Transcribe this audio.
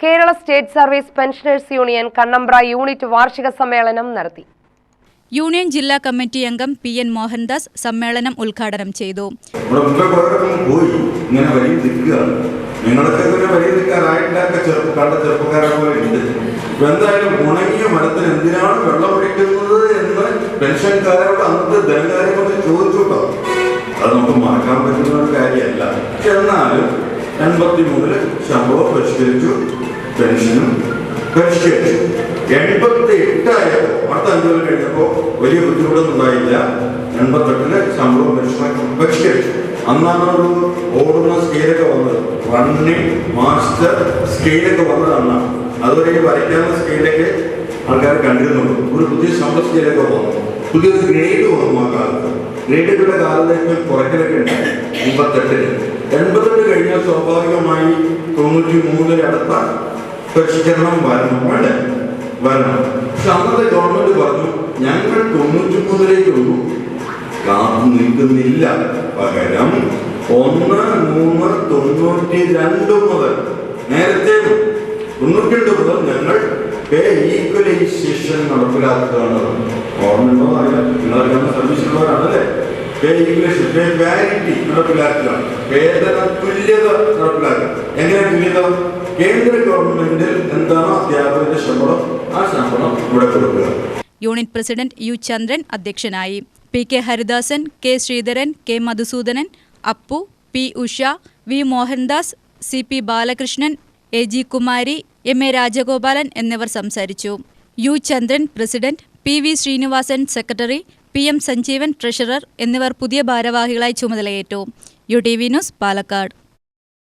Kerala state service pensioners union Kannambra unit വാർഷിക സമ്മേളനം നടത്തി. യൂണിയൻ ജില്ലാ കമ്മിറ്റി അംഗം PN മോഹൻദാസ് സമ്മേളനം ഉദ്ഘാടനം ചെയ്തു. എന്തായാലും ഉണങ്ങിയ മരത്തിന് എന്തിനാണ് വെള്ളമൊഴിക്കുന്നത് എന്ന് പെൻഷൻകാരോട് അന്നത്തെ ധനകാര്യമന്ത്രി ചോദിച്ചോട്ടോ. അത് നമുക്ക് മറക്കാൻ പറ്റുന്ന ഒരു കാര്യമല്ല. എന്നാലും 83 ശമ്പളം പരിഷ്കരിച്ചു, പെൻഷനും പരിഷ്കരിച്ചു. 88 ആയപ്പോൾ അടുത്ത 5 കൊല്ലം കഴിഞ്ഞപ്പോൾ വലിയ ബുദ്ധിമുട്ടൊന്നും ഉണ്ടായില്ല. 88 ശമ്പളം പരിഷ്കരിച്ചു. അന്നാണ് ഒരു ഓടുന്ന സ്കെയിലൊക്കെ വന്നത്, റണ്ണിങ് മാസ്റ്റർ സ്കെയിലൊക്കെ വന്നത് അന്നാണ്. അതുവരെ വരയ്ക്കാവുന്ന സ്കെയിലൊക്കെ ആൾക്കാർ കണ്ടിരുന്നുള്ളൂ. ഒരു പുതിയ ശമ്പള സ്കെയിലൊക്കെ വന്നു, പുതിയൊരു ഗ്രേഡ് വന്നു. ആ കാലത്ത് ഗ്രേഡുകളുടെ കാലത്തേക്ക് കുറയ്ക്കലൊക്കെ ഉണ്ടായി. 88 88 കഴിഞ്ഞാൽ സ്വാഭാവികമായി 93 അടുത്ത പരിഷ്കരണം വരണം. പക്ഷെ അന്നത്തെ ഗവൺമെന്റ് പറഞ്ഞു ഞങ്ങൾ 93 കാത്തു നിൽക്കുന്നില്ല, പകരം 1/3/92 മുതൽ നേരത്തെ 92 മുതൽ ഞങ്ങൾ പേ ഈക്വലൈസേഷൻ നടപ്പിലാക്കുകയാണ്. ഗവൺമെന്റോ നിങ്ങളെല്ലാം സർവീസിലുള്ളവരാണല്ലേ. പേ ഈക്വലൈസേഷൻ, പേ പാരിറ്റി നടപ്പിലാക്കുകയാണ്. വേതന തുല്യത നടപ്പിലാക്കുക. എങ്ങനെ തുല്യത? കേന്ദ്ര ഗവൺമെന്റിൽ എന്താണോ അധ്യാപകരുടെ ശമ്പളം, ആ ശമ്പളം ഇവിടെ കൊടുക്കുക. യൂണിറ്റ് പ്രസിഡന്റ് U ചന്ദ്രൻ അധ്യക്ഷനായി. PK Haridasan, K Sreedharan, K Madhusoodanan, Appu, P Usha, V Mohandas, CP Balakrishnan, AG Kumari, MA Rajagopalan എന്നിവർ സംസാരിച്ചു. U Chandran president, PV Sreenivasan secretary, PM Sanjeevan treasurer എന്നിവർ പുതിയ ഭാരവാഹികളായി ചുമതലയേറ്റു. UTV news Palakkad.